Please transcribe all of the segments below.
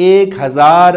1000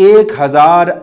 1000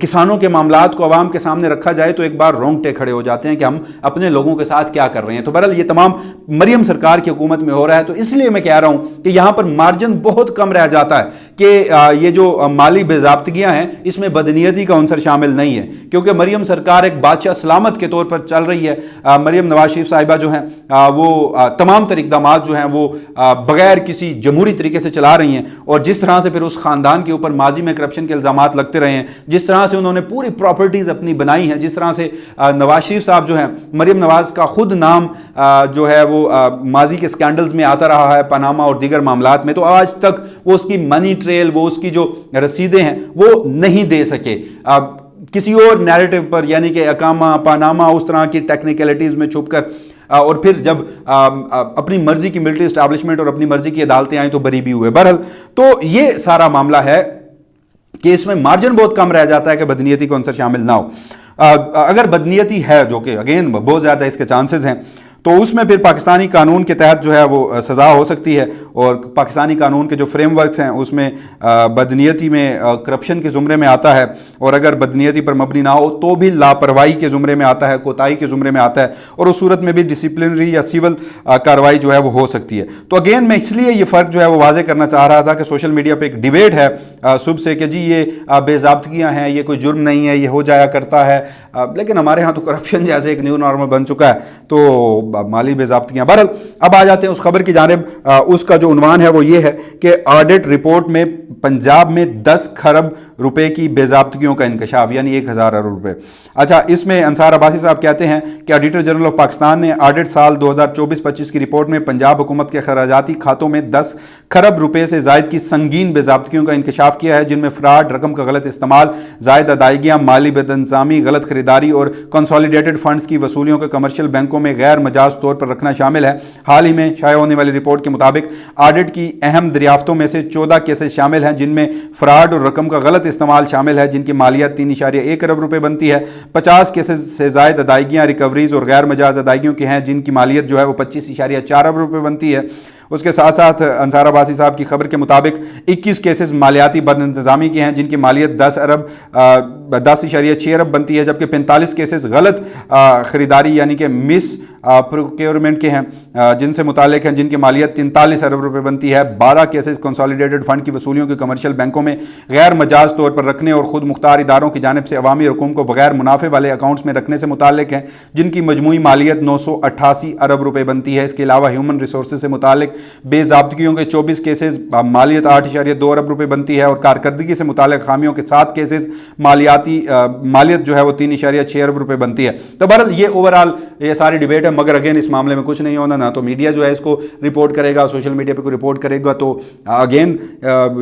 کسانوں کے معاملات کو عوام کے سامنے رکھا جائے تو ایک بار رونگٹے کھڑے ہو جاتے ہیں کہ ہم اپنے لوگوں کے ساتھ کیا کر رہے ہیں۔ تو بہرحال یہ تمام مریم سرکار کی حکومت میں ہو رہا ہے، تو اس لیے میں کہہ رہا ہوں کہ یہاں پر مارجن بہت کم رہ جاتا ہے کہ یہ جو مالی بے ضابطگیاں ہیں اس میں بدنیتی کا عنصر شامل نہیں ہے، کیونکہ مریم سرکار ایک بادشاہ سلامت کے طور پر چل رہی ہے۔ مریم نواز شریف صاحبہ جو ہیں وہ تمام تر اقدامات جو ہیں وہ بغیر کسی جمہوری طریقے سے چلا رہی ہیں، اور جس طرح سے پھر اس خاندان کے اوپر ماضی میں کرپشن کے الزامات لگتے رہے ہیں، جس طرح سے انہوں نے پوری پراپرٹیز اپنی بنائی ہیں، جس طرح سے نواز شریف صاحب جو ہیں، مریم نواز کا خود نام جو ہے وہ ماضی کے سکینڈلز میں آتا رہا ہے، پاناما اور دیگر معاملات میں، تو آج تک وہ اس کی منی ٹریل، وہ اس کی جو رسیدیں ہیں وہ نہیں دے سکے کسی اور نیریٹو پر، یعنی کہ اقامہ، پاناما، اس طرح کی ٹیکنیکلٹیز میں چھپ کر، اور پھر جب اپنی مرضی کی ملٹری اسٹیبلشمنٹ اور اپنی مرضی کی عدالتیں آئیں تو بری بھی ہوئے۔ بہرحال تو یہ سارا معاملہ ہے کہ اس میں مارجن بہت کم رہ جاتا ہے کہ بدنیتی کو عنصر شامل نہ ہو۔ اگر بدنیتی ہے، جو کہ اگین بہت زیادہ اس کے چانسز ہیں، تو اس میں پھر پاکستانی قانون کے تحت جو ہے وہ سزا ہو سکتی ہے، اور پاکستانی قانون کے جو فریم ورکس ہیں اس میں بدنیتی میں کرپشن کے زمرے میں آتا ہے، اور اگر بدنیتی پر مبنی نہ ہو تو بھی لاپرواہی کے زمرے میں آتا ہے، کوتاہی کے زمرے میں آتا ہے، اور اس صورت میں بھی ڈسپلنری یا سیول کارروائی جو ہے وہ ہو سکتی ہے۔ تو اگین میں اس لیے یہ فرق جو ہے وہ واضح کرنا چاہ رہا تھا کہ سوشل میڈیا پہ ایک ڈیبیٹ ہے صبح سے کہ جی یہ بے ضابطگیاں ہیں، یہ کوئی جرم نہیں ہے، یہ ہو جایا کرتا ہے، لیکن ہمارے ہاں تو کرپشن جیسے ایک نیو نارمل بن چکا ہے، تو مالی بے ضابطگیاں۔ بہرحال اب آ جاتے ہیں اس خبر کی جانب۔ اس کا جو عنوان ہے وہ یہ ہے کہ آڈٹ رپورٹ میں پنجاب میں 10 کھرب روپے کی بے ضابطگیوں کا انکشاف، یعنی 1000 ارب روپے۔ اچھا، اس میں انصار عباسی صاحب کہتے ہیں کہ آڈیٹر جنرل آف پاکستان نے آڈٹ سال 2024-25 کی رپورٹ میں پنجاب حکومت کے خراجاتی کھاتوں میں 10 کھرب روپے سے زائد کی سنگین بے ضابطگیوں کا انکشاف کیا ہے، جن میں فراڈ، رقم کا غلط استعمال، زائد ادائیگیاں، مالی بدانتظامی، غلط خریداری اور کنسالیڈیٹڈ فنڈز کی وصولیوں کا کمرشل بینکوں میں غیر مجاز طور پر رکھنا شامل ہے۔ حال ہی میں شائع ہونے والی رپورٹ کے مطابق آڈٹ کی اہم دریافتوں میں سے 14 کیسز شامل ہیں، جن میں فراڈ اور رقم کا غلط استعمال شامل ہے، جن کی مالیت 3.1 ارب روپے بنتی ہے۔ 50 کیسز سے زائد ادائیگیاں، ریکوریز اور غیر مجاز ادائیگیوں کی ہیں، جن کی مالیت جو ہے وہ 25.4 ارب روپے بنتی ہے۔ اس کے ساتھ ساتھ انصار عباسی صاحب کی خبر کے مطابق 21 کیسز مالیاتی بد انتظامی کی ہیں، جن کی مالیت 10.6 ارب بنتی ہے، جبکہ 45 کیسز غلط خریداری یعنی کہ مس پروکیورمنٹ کے ہیں، جن سے متعلق ہیں، جن کی مالیت 43 ارب روپے بنتی ہے۔ 12 کیسز کنسالیڈیٹڈ فنڈ کی وصولیوں کے کمرشل بینکوں میں غیر مجاز طور پر رکھنے اور خود مختار اداروں کی جانب سے عوامی رقوم کو بغیر منافع والے اکاؤنٹس میں رکھنے سے متعلق ہیں، جن کی مجموعی مالیت 988 ارب روپے بنتی ہے۔ اس کے علاوہ ہیومن ریسورسز سے متعلق بے ضابطگیوں کے 24 کیسز، مالیت 8.2 ارب روپے بنتی ہے، اور کارکردگی سے متعلق خامیوں کے 7 کیسز، مالیت جو ہے وہ 3.6 ارب روپے بنتی ہے۔ تو بہرحال یہ اوورال یہ ساری ڈیبیٹ ہے، مگر اگین اس معاملے میں کچھ نہیں ہونا، نہ تو میڈیا جو ہے اس کو رپورٹ کرے گا، سوشل میڈیا پہ کوئی رپورٹ کرے گا، تو اگین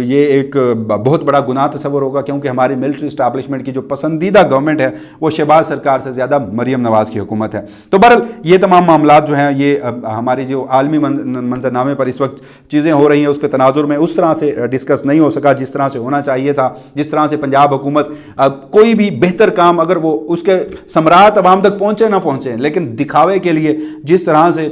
یہ ایک بہت بڑا گناہ تصور ہوگا، کیونکہ ہماری ملٹری اسٹیبلشمنٹ کی جو پسندیدہ گورنمنٹ ہے وہ شہباز سرکار سے زیادہ مریم نواز کی حکومت ہے۔ تو بہرحال یہ تمام معاملات جو ہیں یہ ہماری جو عالمی منظرنامے پر اس وقت چیزیں ہو رہی ہیں اس کے تناظر میں اس طرح سے ڈسکس نہیں ہو سکا جس طرح سے ہونا چاہیے تھا، جس طرح سے پنجاب حکومت کوئی بھی بہتر کام اگر وہ اس کے ثمرات عوام تک پہنچے نہ پہنچے، لیکن دکھاوے کے لیے جس طرح سے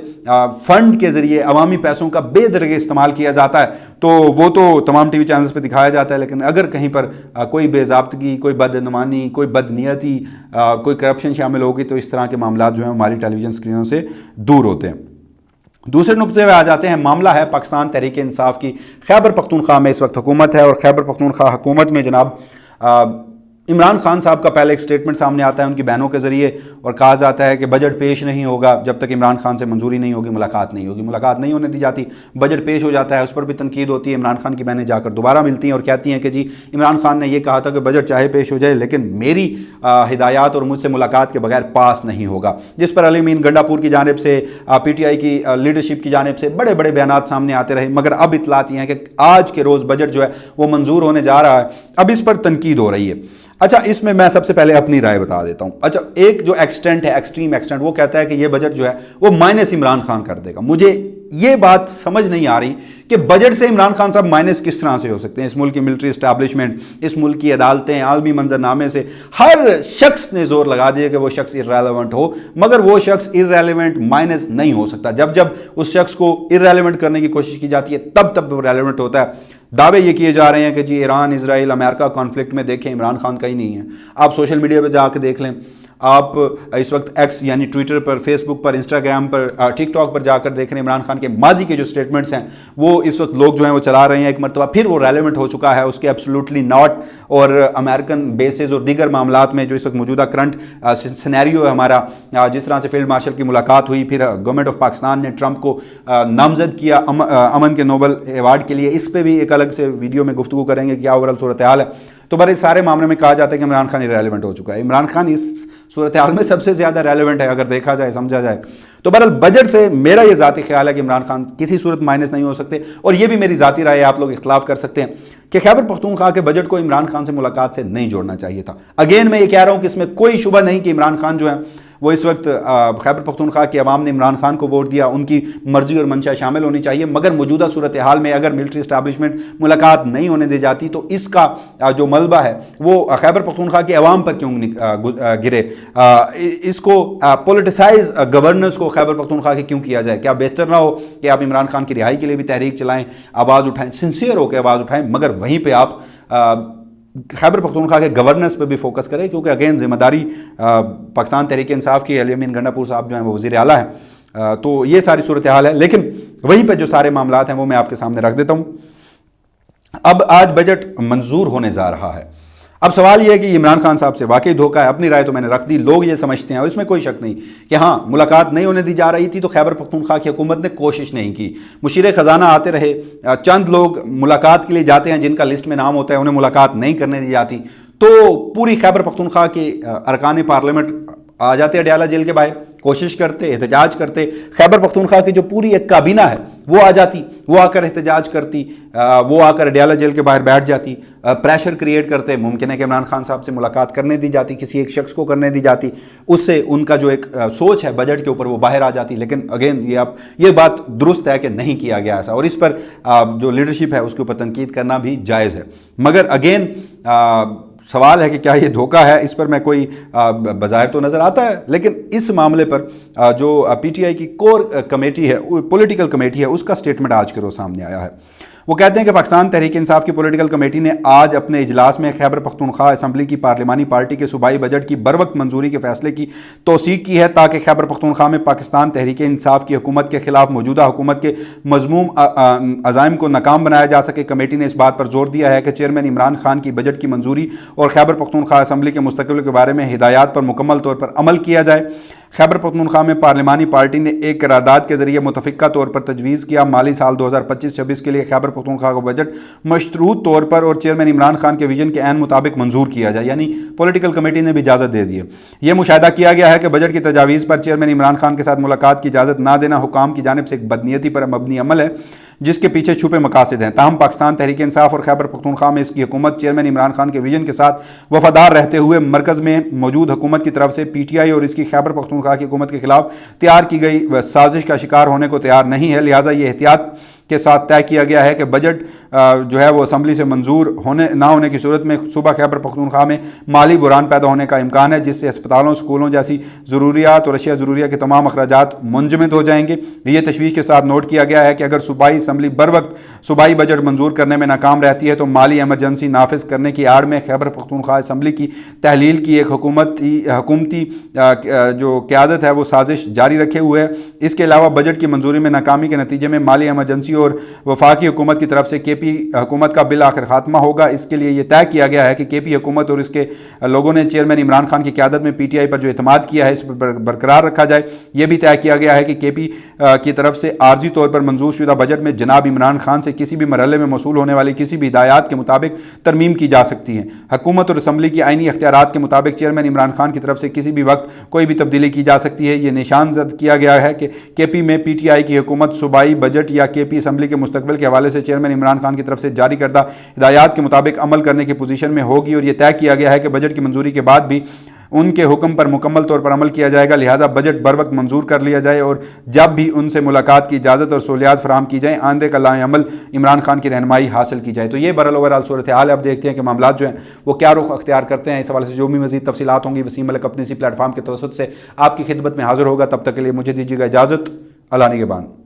فنڈ کے ذریعے عوامی پیسوں کا بے درگہ استعمال کیا جاتا ہے تو وہ تو تمام ٹی وی چینلز پہ دکھایا جاتا ہے، لیکن اگر کہیں پر کوئی بے ضابطگی، کوئی بدعنوانی، کوئی بدنیتی، کوئی کرپشن شامل ہوگی تو اس طرح کے معاملات جو ہیں ہماری ٹیلی ویژن اسکرینوں سے دور ہوتے ہیں۔ دوسرے نقطے پہ آ جاتے ہیں، معاملہ ہے پاکستان تحریک انصاف کی۔ خیبر پختونخوا میں اس وقت حکومت ہے، اور خیبر پختونخوا حکومت میں جناب عمران خان صاحب کا پہلے ایک سٹیٹمنٹ سامنے آتا ہے ان کی بہنوں کے ذریعے، اور کہا جاتا ہے کہ بجٹ پیش نہیں ہوگا جب تک عمران خان سے منظوری نہیں ہوگی، ملاقات نہیں ہوگی، ملاقات نہیں ہونے دی جاتی، بجٹ پیش ہو جاتا ہے، اس پر بھی تنقید ہوتی ہے۔ عمران خان کی بہنیں جا کر دوبارہ ملتی ہیں اور کہتی ہیں کہ جی عمران خان نے یہ کہا تھا کہ بجٹ چاہے پیش ہو جائے لیکن میری ہدایات اور مجھ سے ملاقات کے بغیر پاس نہیں ہوگا، جس پر علی امین گنڈا پور کی جانب سے، پی ٹی آئی کی لیڈرشپ کی جانب سے بڑے بڑے بیانات سامنے آتے رہے، مگر اب اطلاعات یہ ہیں کہ آج کے روز بجٹ جو ہے وہ منظور ہونے جا رہا ہے۔ اب اس پر تنقید ہو رہی ہے۔ اچھا، اس میں میں سب سے پہلے اپنی رائے بتا دیتا ہوں۔ اچھا، ایک جو ایکسٹینٹ ہے، ایکسٹریم ایکسٹینٹ، وہ کہتا ہے کہ یہ بجٹ جو ہے وہ مائنس عمران خان کر دے گا۔ مجھے یہ بات سمجھ نہیں آ رہی کہ بجٹ سے عمران خان صاحب مائنس کس طرح سے ہو سکتے ہیں۔ اس ملک کی ملٹری اسٹیبلشمنٹ، اس ملک کی عدالتیں، عالمی منظرنامے سے ہر شخص نے زور لگا دیا کہ وہ شخص ارریلیونٹ ہو، مگر وہ شخص ارریلیونٹ مائنس نہیں ہو سکتا۔ جب جب اس شخص کو ارریلیونٹ کرنے کی کوشش کی جاتی ہے تب وہ ریلیونٹ ہوتا ہے۔ دعوے یہ کیے جا رہے ہیں کہ جی ایران اسرائیل امریکہ کانفلکٹ میں دیکھیں عمران خان کہیں نہیں ہے. آپ سوشل میڈیا پہ جا کے دیکھ لیں, آپ اس وقت ایکس یعنی ٹویٹر پر, فیس بک پر, انسٹاگرام پر, ٹک ٹاک پر جا کر دیکھ رہے ہیں عمران خان کے ماضی کے جو سٹیٹمنٹس ہیں وہ اس وقت لوگ جو ہیں وہ چلا رہے ہیں. ایک مرتبہ پھر وہ ریلیونٹ ہو چکا ہے اس کے ایبسولوٹلی ناٹ, اور امریکن بیسز اور دیگر معاملات میں جو اس وقت موجودہ کرنٹ سینیریو ہے ہمارا, جس طرح سے فیلڈ مارشل کی ملاقات ہوئی, پھر گورنمنٹ آف پاکستان نے ٹرمپ کو نامزد کیا امن کے نوبل ایوارڈ کے لیے, اس پہ بھی ایک الگ سے ویڈیو میں گفتگو کریں گے کیا اوورال صورتحال ہے. تو بڑے سارے معاملے میں کہا جاتا ہے کہ عمران خان ریلیونٹ ہو چکا ہے. عمران خان اس صورتحال میں سب سے زیادہ ریلیونٹ ہے اگر دیکھا جائے, سمجھا جائے تو. بہرحال بجٹ سے میرا یہ ذاتی خیال ہے کہ عمران خان کسی صورت مائنس نہیں ہو سکتے, اور یہ بھی میری ذاتی رائے ہے, آپ لوگ اختلاف کر سکتے ہیں کہ خیبر پختونخوا کے بجٹ کو عمران خان سے ملاقات سے نہیں جوڑنا چاہیے تھا. اگین میں یہ کہہ رہا ہوں کہ اس میں کوئی شبہ نہیں کہ عمران خان جو ہے وہ اس وقت خیبر پختونخوا کی عوام نے عمران خان کو ووٹ دیا, ان کی مرضی اور منشا شامل ہونی چاہیے, مگر موجودہ صورتحال میں اگر ملٹری اسٹیبلشمنٹ ملاقات نہیں ہونے دی جاتی تو اس کا جو ملبہ ہے وہ خیبر پختونخوا کی عوام پر کیوں گرے, اس کو پولیٹیسائز گورننس کو خیبر پختونخوا کے کیوں کیا جائے. کیا بہتر نہ ہو کہ آپ عمران خان کی رہائی کے لیے بھی تحریک چلائیں, آواز اٹھائیں, سنسیئر ہو کے آواز اٹھائیں, مگر وہیں پہ آپ خیبر پختونخوا کے گورننس پہ بھی فوکس کریں, کیونکہ اگین ذمہ داری پاکستان تحریک انصاف کی علی امین گنڈا پور صاحب جو ہیں وہ وزیر اعلیٰ ہیں. تو یہ ساری صورتحال ہے, لیکن وہیں پہ جو سارے معاملات ہیں وہ میں آپ کے سامنے رکھ دیتا ہوں. اب آج بجٹ منظور ہونے جا رہا ہے. اب سوال یہ ہے کہ عمران خان صاحب سے واقعی دھوکہ ہے. اپنی رائے تو میں نے رکھ دی, لوگ یہ سمجھتے ہیں اور اس میں کوئی شک نہیں کہ ہاں ملاقات نہیں ہونے دی جا رہی تھی تو خیبر پختونخوا کی حکومت نے کوشش نہیں کی. مشیر خزانہ آتے رہے, چند لوگ ملاقات کے لیے جاتے ہیں جن کا لسٹ میں نام ہوتا ہے, انہیں ملاقات نہیں کرنے دی جاتی, تو پوری خیبر پختونخوا کے ارکان پارلیمنٹ آ جاتے اڈیالہ جیل کے باہر, کوشش کرتے, احتجاج کرتے. خیبر پختونخوا کی جو پوری ایک کابینہ ہے وہ آ جاتی, وہ آ کر احتجاج کرتی, وہ آ کر اڈیالہ جیل کے باہر بیٹھ جاتی, پریشر کریٹ کرتے. ممکن ہے کہ عمران خان صاحب سے ملاقات کرنے دی جاتی, کسی ایک شخص کو کرنے دی جاتی, اس سے ان کا جو ایک سوچ ہے بجٹ کے اوپر وہ باہر آ جاتی. لیکن اگین یہ بات درست ہے کہ نہیں کیا گیا ایسا, اور اس پر جو لیڈرشپ ہے اس کے اوپر تنقید کرنا بھی جائز ہے. مگر اگین سوال ہے کہ کیا یہ دھوکہ ہے, اس پر میں کوئی بظاہر تو نظر آتا ہے, لیکن اس معاملے پر جو پی ٹی آئی کی کور کمیٹی ہے, پولیٹیکل کمیٹی ہے, اس کا سٹیٹمنٹ آج کے روز سامنے آیا ہے. وہ کہتے ہیں کہ پاکستان تحریک انصاف کی پولیٹیکل کمیٹی نے آج اپنے اجلاس میں خیبر پختونخوا اسمبلی کی پارلیمانی پارٹی کے صوبائی بجٹ کی بروقت منظوری کے فیصلے کی توثیق کی ہے, تاکہ خیبر پختونخوا میں پاکستان تحریک انصاف کی حکومت کے خلاف موجودہ حکومت کے مذموم عزائم کو ناکام بنایا جا سکے. کمیٹی نے اس بات پر زور دیا ہے کہ چیئرمین عمران خان کی بجٹ کی منظوری اور خیبر پختونخوا اسمبلی کے مستقبل کے بارے میں ہدایات پر مکمل طور پر عمل کیا جائے. خیبر پختونخوا میں پارلیمانی پارٹی نے ایک قرارداد کے ذریعے متفقہ طور پر تجویز کیا مالی سال 2025-26 کے لیے خیبر پختونخوا کا بجٹ مشروط طور پر اور چیئرمین عمران خان کے ویژن کے عین مطابق منظور کیا جائے. یعنی پولیٹیکل کمیٹی نے بھی اجازت دے دی ہے. یہ مشاہدہ کیا گیا ہے کہ بجٹ کی تجاویز پر چیئرمین عمران خان کے ساتھ ملاقات کی اجازت نہ دینا حکام کی جانب سے ایک بدنیتی پر مبنی عمل ہے جس کے پیچھے چھپے مقاصد ہیں. تاہم پاکستان تحریک انصاف اور خیبر پختونخوا میں اس کی حکومت چیئرمین عمران خان کے ویژن کے ساتھ وفادار رہتے ہوئے مرکز میں موجود حکومت کی طرف سے پی ٹی آئی اور اس کی خیبر پختونخوا کی حکومت کے خلاف تیار کی گئی سازش کا شکار ہونے کو تیار نہیں ہے. لہٰذا یہ احتیاط کے ساتھ طے کیا گیا ہے کہ بجٹ جو ہے وہ اسمبلی سے منظور نہ ہونے کی صورت میں صوبہ خیبر پختونخوا میں مالی بحران پیدا ہونے کا امکان ہے, جس سے اسپتالوں, اسکولوں جیسی ضروریات اور اشیاء ضروریہ کے تمام اخراجات منجمد ہو جائیں گے. یہ تشویش کے ساتھ نوٹ کیا گیا ہے کہ اگر صوبائی اسمبلی بروقت صوبائی بجٹ منظور کرنے میں ناکام رہتی ہے تو مالی ایمرجنسی نافذ کرنے کی آڑ میں خیبر پختونخوا اسمبلی کی تحلیل کی ایک حکومتی جو قیادت ہے وہ سازش جاری رکھے ہوئے ہے. اس کے علاوہ بجٹ کی منظوری میں ناکامی کے نتیجے میں مالی ایمرجنسی اور وفاقی حکومت کی طرف سے کے پی حکومت کا بالآخر خاتمہ ہوگا. اس کے لیے یہ طے کیا گیا ہے کہ کے پی حکومت اور اس کے لوگوں نے چیئرمین عمران خان کی قیادت میں پی ٹی آئی پر جو اعتماد کیا ہے اس پر برقرار رکھا جائے. یہ بھی طے کیا گیا ہے کہ کے پی کی طرف سے عارضی طور پر منظور شدہ بجٹ میں جناب عمران خان سے کسی بھی مرحلے میں موصول ہونے والی کسی بھی ہدایات کے مطابق ترمیم کی جا سکتی ہے. حکومت اور اسمبلی کی آئینی اختیارات کے مطابق چیئرمین عمران خان کی طرف سے کسی بھی وقت کوئی بھی تبدیلی کی جا سکتی ہے. یہ نشان زد کیا گیا ہے کہ کے پی میں پی ٹی آئی کی حکومت صوبائی بجٹ یا کے پی اسمبلی کے مستقبل کے حوالے سے چیئرمین عمران خان کی طرف سے جاری کردہ ہدایات کے مطابق عمل کرنے کی پوزیشن میں ہوگی. اور یہ طے کیا گیا ہے کہ بجٹ کی منظوری کے بعد بھی ان کے حکم پر مکمل طور پر عمل کیا جائے گا. لہٰذا بجٹ بروقت منظور کر لیا جائے اور جب بھی ان سے ملاقات کی اجازت اور سہولیات فراہم کی جائیں آئندہ کا لائحہ عمل عمران خان کی رہنمائی حاصل کی جائے. تو یہ اوورال صورتحال ہے. اب دیکھتے ہیں کہ معاملات جو ہیں وہ کیا رخ اختیار کرتے ہیں. اس حوالے سے جو بھی مزید تفصیلات ہوں گی وسیم ملک اپنے اسی پلیٹ فارم کے توسط سے آپ کی خدمت میں حاضر ہوگا. تب تک کے لیے مجھے دیجیے گا اجازت. اللہ نگہبان.